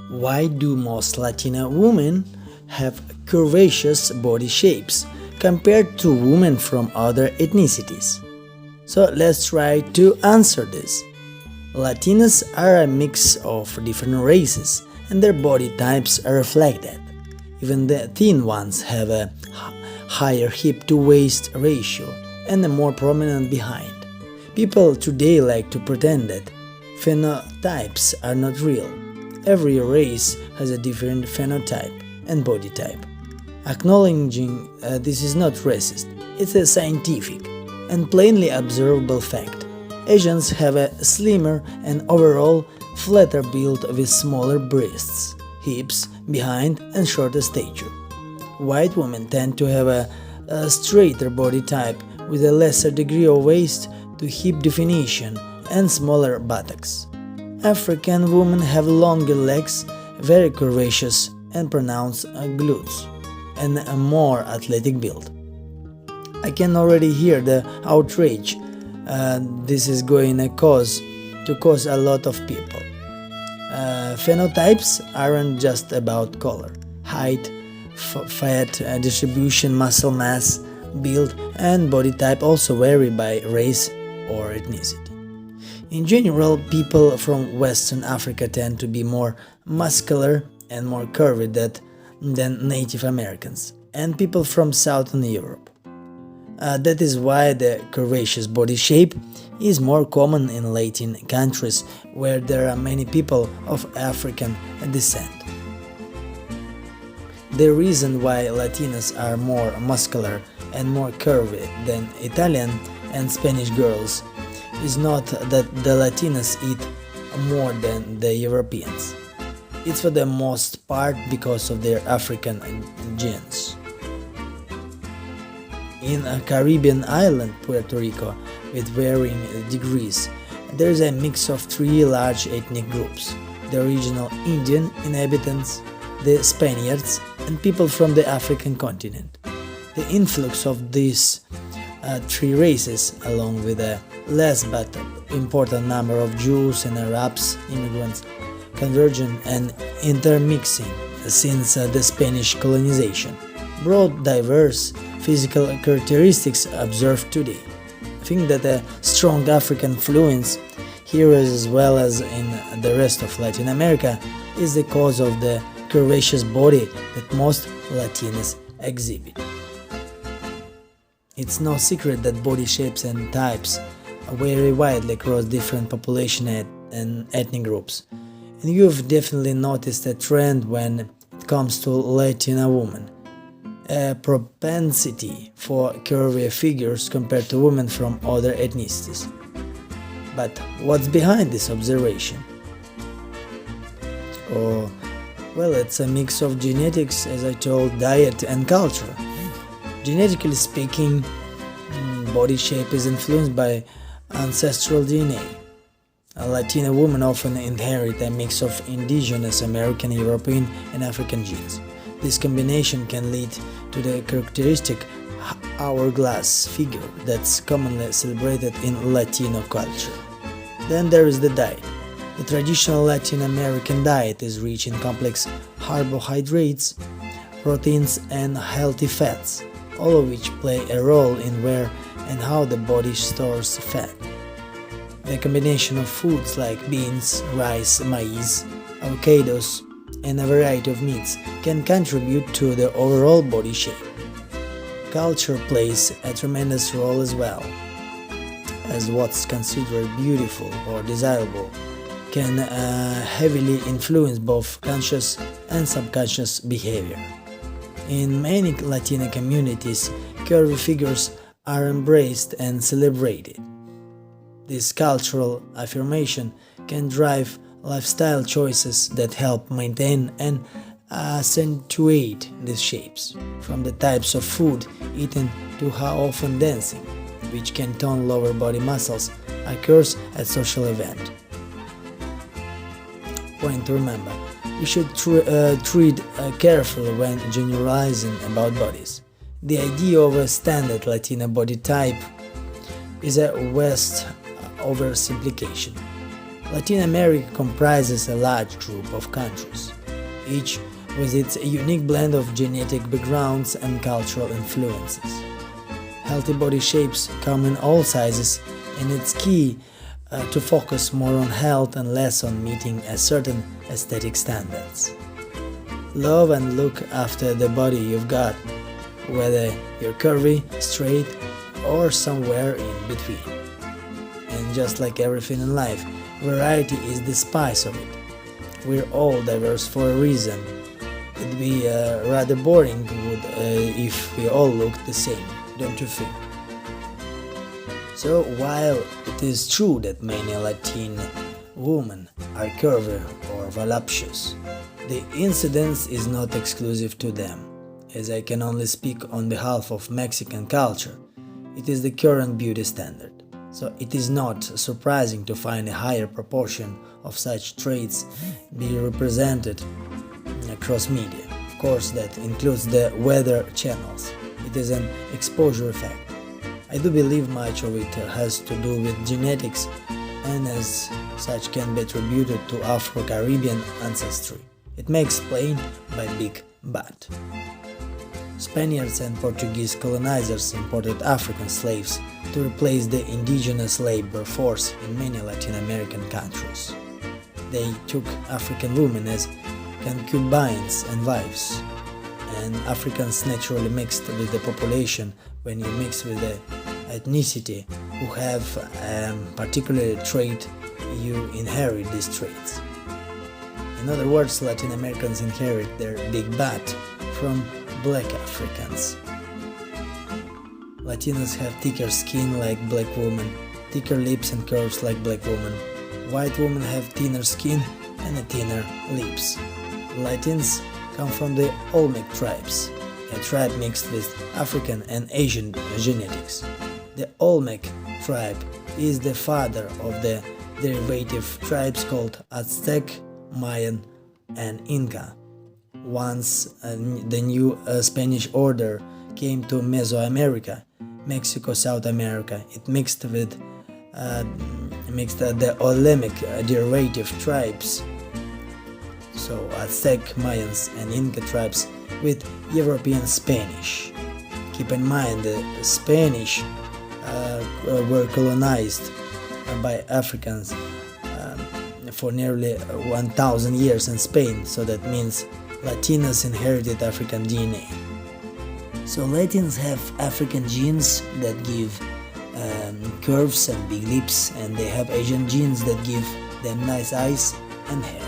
Why do most Latina women have curvaceous body shapes compared to women from other ethnicities? So let's try to answer this. Latinas are a mix of different races and their body types reflect that. Even the thin ones have a higher hip-to-waist ratio and a more prominent behind. People today like to pretend that phenotypes are not real. Every race has a different phenotype and body type. Acknowledging this is not racist, it's a scientific and plainly observable fact. Asians have a slimmer and overall flatter build with smaller breasts, hips, behind and shorter stature. White women tend to have a straighter body type with a lesser degree of waist to hip definition and smaller buttocks. African women have longer legs, very curvaceous and pronounced glutes, and a more athletic build. I can already hear the outrage this is going to cause a lot of people. Phenotypes aren't just about color. Height, fat distribution, muscle mass, build, and body type also vary by race or ethnicity. In general, people from Western Africa tend to be more muscular and more curvy than Native Americans, and people from Southern Europe. That is why the curvaceous body shape is more common in Latin countries where there are many people of African descent. The reason why Latinas are more muscular and more curvy than Italian and Spanish girls is not that the Latinas eat more than the Europeans. It's for the most part because of their African genes. In a Caribbean island, Puerto Rico, with varying degrees, there is a mix of three large ethnic groups: the original Indian inhabitants, the Spaniards, and people from the African continent. The influx of these three races, along with a less but important number of Jews and Arabs immigrants, converging and intermixing since the Spanish colonization, brought diverse physical characteristics observed today. I think that a strong African influence here as well as in the rest of Latin America is the cause of the curvaceous body that most Latinas exhibit. It's no secret that body shapes and types vary widely across different population and ethnic groups, and you've definitely noticed a trend when it comes to Latina women. A propensity for curvy figures compared to women from other ethnicities. But what's behind this observation? Oh, well, it's a mix of genetics, as I told, diet and culture. Genetically speaking, body shape is influenced by ancestral DNA. Latina women often inherit a mix of indigenous American, European, and African genes. This combination can lead to the characteristic hourglass figure that's commonly celebrated in Latino culture. Then there is the diet. The traditional Latin American diet is rich in complex carbohydrates, proteins, and healthy fats, all of which play a role in where and how the body stores fat. The combination of foods like beans, rice, maize, avocados, and a variety of meats can contribute to the overall body shape. Culture plays a tremendous role as well, as what's considered beautiful or desirable can heavily influence both conscious and subconscious behavior. In many Latina communities, curvy figures are embraced and celebrated. This cultural affirmation can drive lifestyle choices that help maintain and accentuate these shapes, from the types of food eaten to how often dancing, which can tone lower body muscles, occurs at social events. Point to remember, we should treat carefully when generalizing about bodies. The idea of a standard Latina body type is a vast oversimplification. Latin America comprises a large group of countries, each with its unique blend of genetic backgrounds and cultural influences. Healthy body shapes come in all sizes, and it's key to focus more on health and less on meeting a certain aesthetic standards. Love and look after the body you've got, whether you're curvy, straight, or somewhere in between. And just like everything in life, variety is the spice of it. We're all diverse for a reason. It'd be rather boring if we all looked the same, don't you think? So while it is true that many Latin women are curvy or voluptuous, the incidence is not exclusive to them. As I can only speak on behalf of Mexican culture, it is the current beauty standard. So it is not surprising to find a higher proportion of such traits be represented across media. Of course, that includes the weather channels. It is an exposure effect. I do believe much of it has to do with genetics, and as such can be attributed to Afro-Caribbean ancestry. It may explain by big but. Spaniards and Portuguese colonizers imported African slaves to replace the indigenous labor force in many Latin American countries. They took African women as concubines and wives, and Africans naturally mixed with the population. When you mix with the ethnicity who have a particular trait, you inherit these traits. In other words, Latin Americans inherit their big butt from black Africans. Latinos have thicker skin like black women, thicker lips and curves like black women. White women have thinner skin and thinner lips. Latins come from the Olmec tribes, a tribe mixed with African and Asian genetics. The Olmec tribe is the father of the derivative tribes called Aztec, Mayan, and Inca. Once the new Spanish order came to Mesoamerica, Mexico, South America, it mixed with the Olmec derivative tribes, so Aztec, Mayans, and Inca tribes, with European Spanish. Keep in mind the Spanish were colonized by Africans for nearly 1000 years in Spain, so that means Latinos inherited African DNA. So Latins have African genes that give curves and big lips, and they have Asian genes that give them nice eyes and hair.